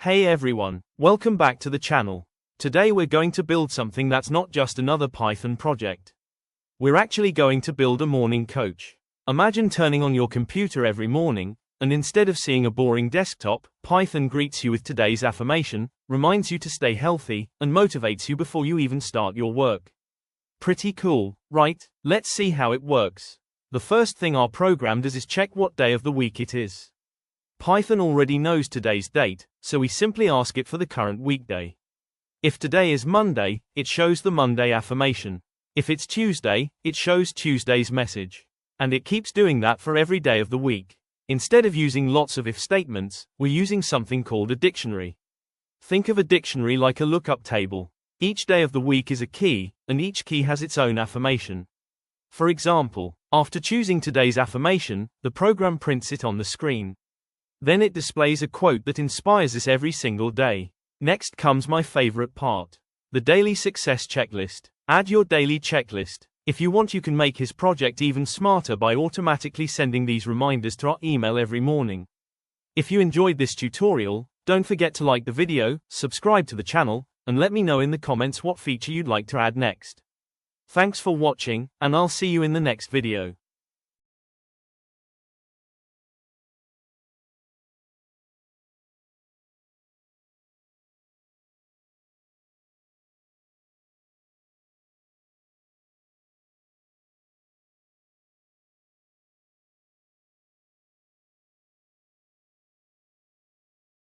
Hey everyone, welcome back to the channel. Today we're going to build something that's not just another Python project. We're actually going to build a morning coach. Imagine turning on your computer every morning, and instead of seeing a boring desktop, Python greets you with today's affirmation, reminds you to stay healthy, and motivates you before you even start your work. Pretty cool, right? Let's see how it works. The first thing our program does is check what day of the week it is. Python already knows today's date, so we simply ask it for the current weekday. If today is Monday, it shows the Monday affirmation. If it's Tuesday, it shows Tuesday's message. And it keeps doing that for every day of the week. Instead of using lots of if statements, we're using something called a dictionary. Think of a dictionary like a lookup table. Each day of the week is a key, and each key has its own affirmation. For example, after choosing today's affirmation, the program prints it on the screen. Then it displays a quote that inspires us every single day. Next comes my favorite part. The daily success checklist. Add your daily checklist. If you want, you can make his project even smarter by automatically sending these reminders to our email every morning. If you enjoyed this tutorial, don't forget to like the video, subscribe to the channel, and let me know in the comments what feature you'd like to add next. Thanks for watching, and I'll see you in the next video.